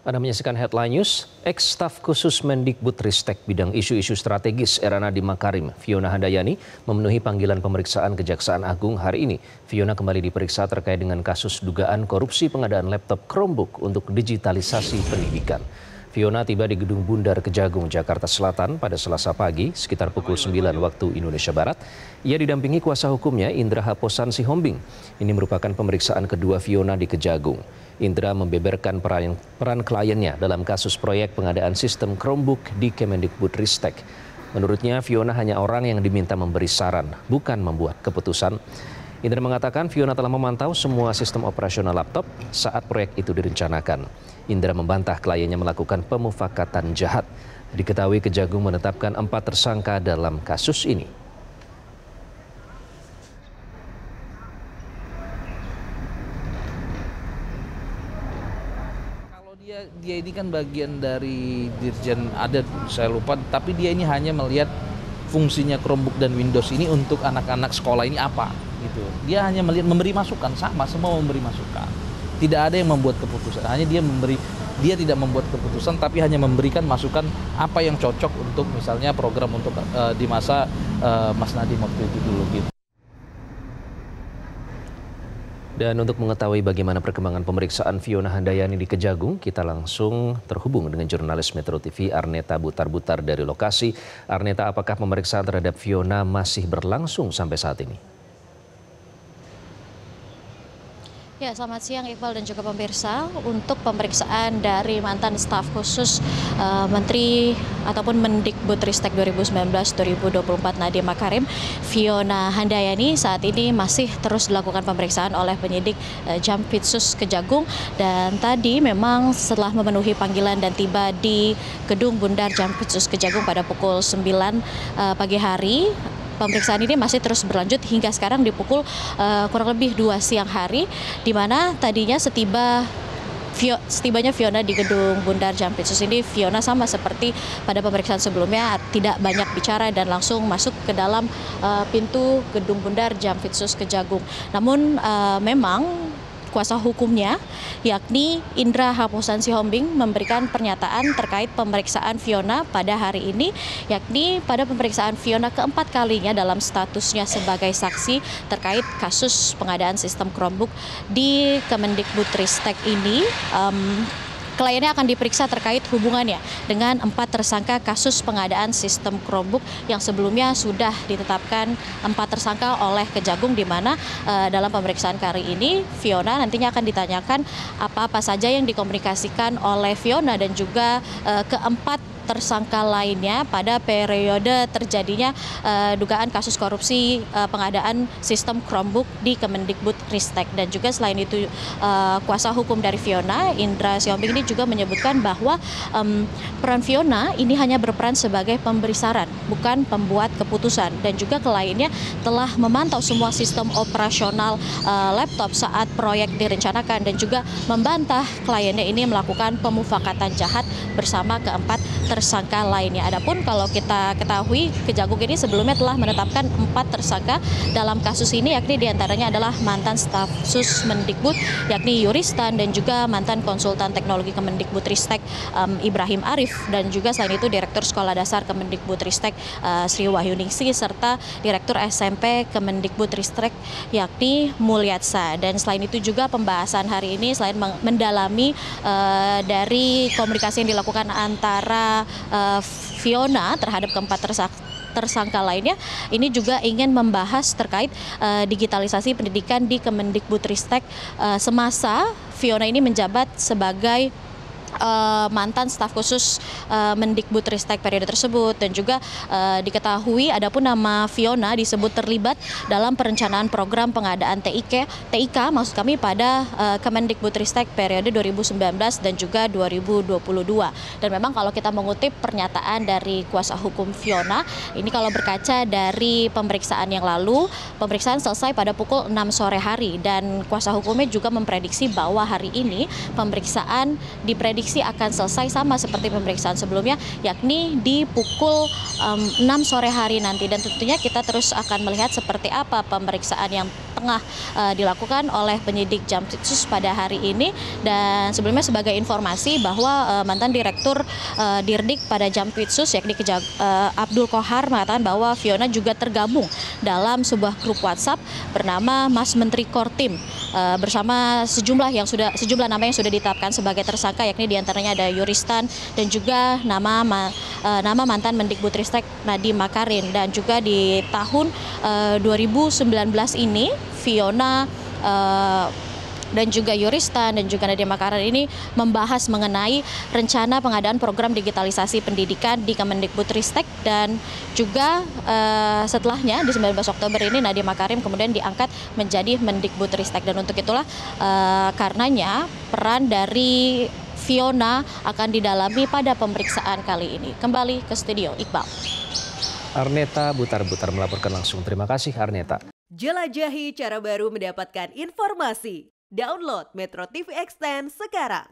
Anda menyaksikan Headline News. Ex-staf khusus Mendikbudristek bidang isu-isu strategis Era Nadiem Makarim, Fiona Handayani, memenuhi panggilan pemeriksaan Kejaksaan Agung hari ini. Fiona kembali diperiksa terkait dengan kasus dugaan korupsi pengadaan laptop Chromebook untuk digitalisasi pendidikan. Fiona tiba di Gedung Bundar Kejagung, Jakarta Selatan pada Selasa pagi sekitar pukul 9 waktu Indonesia Barat. Ia didampingi kuasa hukumnya Indra Haposan Sihombing. Ini merupakan pemeriksaan kedua Fiona di Kejagung. Indra membeberkan peran kliennya dalam kasus proyek pengadaan sistem Chromebook di Kemendikbudristek. Menurutnya, Fiona hanya orang yang diminta memberi saran, bukan membuat keputusan. Indra mengatakan Fiona telah memantau semua sistem operasional laptop saat proyek itu direncanakan. Indra membantah kliennya melakukan pemufakatan jahat. Diketahui Kejagung menetapkan 4 tersangka dalam kasus ini. Dia ini kan bagian dari Dirjen Adat, saya lupa, tapi dia ini hanya melihat fungsinya Chromebook dan Windows ini untuk anak-anak sekolah ini apa gitu. Dia hanya melihat, memberi masukan, sama semua memberi masukan. Tidak ada yang membuat keputusan, hanya dia tidak membuat keputusan tapi hanya memberikan masukan apa yang cocok untuk misalnya program untuk di masa Mas Nadiem waktu itu dulu gitu. Dan untuk mengetahui bagaimana perkembangan pemeriksaan Fiona Handayani di Kejagung, kita langsung terhubung dengan jurnalis Metro TV Arneta Butar-Butar dari lokasi. Arneta, apakah pemeriksaan terhadap Fiona masih berlangsung sampai saat ini? Ya, selamat siang Iqbal dan juga pemirsa. Untuk pemeriksaan dari mantan staf khusus Menteri ataupun Mendikbudristek 2019-2024 Nadiem Makarim, Fiona Handayani, saat ini masih terus dilakukan pemeriksaan oleh penyidik Jampitsus Kejagung. Dan tadi memang setelah memenuhi panggilan dan tiba di Gedung Bundar Jampitsus Kejagung pada pukul 9 pagi hari, pemeriksaan ini masih terus berlanjut hingga sekarang di pukul kurang lebih 2 siang hari, di mana tadinya setibanya Fiona di Gedung Bundar Jampitsus ini, Fiona sama seperti pada pemeriksaan sebelumnya tidak banyak bicara dan langsung masuk ke dalam pintu Gedung Bundar Jampitsus Kejagung. Namun memang kuasa hukumnya, yakni Indra Haposan Sihombing, memberikan pernyataan terkait pemeriksaan Fiona pada hari ini, yakni pada pemeriksaan Fiona keempat kalinya dalam statusnya sebagai saksi terkait kasus pengadaan sistem Chromebook di Kemendikbudristek ini. Kliennya akan diperiksa terkait hubungannya dengan 4 tersangka kasus pengadaan sistem Chromebook yang sebelumnya sudah ditetapkan 4 tersangka oleh Kejagung, di mana dalam pemeriksaan kali ini Fiona nantinya akan ditanyakan apa-apa saja yang dikomunikasikan oleh Fiona dan juga keempat tersangka lainnya pada periode terjadinya dugaan kasus korupsi pengadaan sistem Chromebook di Kemendikbudristek. Dan juga selain itu kuasa hukum dari Fiona, Indra Sihombing, ini juga menyebutkan bahwa peran Fiona ini hanya berperan sebagai pemberi saran, bukan pembuat keputusan. Dan juga kliennya telah memantau semua sistem operasional laptop saat proyek direncanakan dan juga membantah kliennya ini melakukan pemufakatan jahat bersama keempat tersangka lainnya. Adapun kalau kita ketahui, Kejagung ini sebelumnya telah menetapkan 4 tersangka dalam kasus ini, yakni diantaranya adalah mantan staf sus Mendikbud, yakni Yuristan, dan juga mantan konsultan teknologi Kemendikbudristek Ibrahim Arif, dan juga selain itu Direktur Sekolah Dasar Kemendikbudristek Sri Wahyuningsi, serta Direktur SMP Kemendikbudristek yakni Mulyatsa. Dan selain itu juga pembahasan hari ini selain mendalami dari komunikasi yang dilakukan antara Fiona terhadap keempat tersangka lainnya, ini juga ingin membahas terkait digitalisasi pendidikan di Kemendikbudristek semasa Fiona ini menjabat sebagai mantan staf khusus Mendikbudristek periode tersebut. Dan juga diketahui adapun nama Fiona disebut terlibat dalam perencanaan program pengadaan TIK maksud kami pada Kemendikbudristek periode 2019 dan juga 2022. Dan memang kalau kita mengutip pernyataan dari kuasa hukum Fiona, ini kalau berkaca dari pemeriksaan yang lalu, pemeriksaan selesai pada pukul 6 sore hari, dan kuasa hukumnya juga memprediksi bahwa hari ini pemeriksaan diprediksi akan selesai sama seperti pemeriksaan sebelumnya, yakni di pukul 6 sore hari nanti. Dan tentunya kita terus akan melihat seperti apa pemeriksaan yang tengah dilakukan oleh penyidik Jampitsus pada hari ini. Dan sebelumnya sebagai informasi bahwa mantan Direktur Dirdik pada Jampitsus yakni Abdul Kohar mengatakan bahwa Fiona juga tergabung dalam sebuah grup WhatsApp bernama Mas Menteri Kortim bersama sejumlah nama yang sudah ditetapkan sebagai tersangka, yakni diantaranya ada Yuristan dan juga nama mantan Mendikbudristek Nadiem Makarim. Dan juga di tahun 2019 ini Fiona dan juga Yuristan dan juga Nadiem Makarim ini membahas mengenai rencana pengadaan program digitalisasi pendidikan di Kemendikbudristek. Dan juga setelahnya di 19 Oktober ini Nadiem Makarim kemudian diangkat menjadi Mendikbudristek. Dan untuk itulah karenanya peran dari Fiona akan didalami pada pemeriksaan kali ini. Kembali ke studio, Iqbal. Arneta Butar-Butar melaporkan langsung. Terima kasih Arneta. Jelajahi cara baru mendapatkan informasi. Download Metro TV Extend sekarang.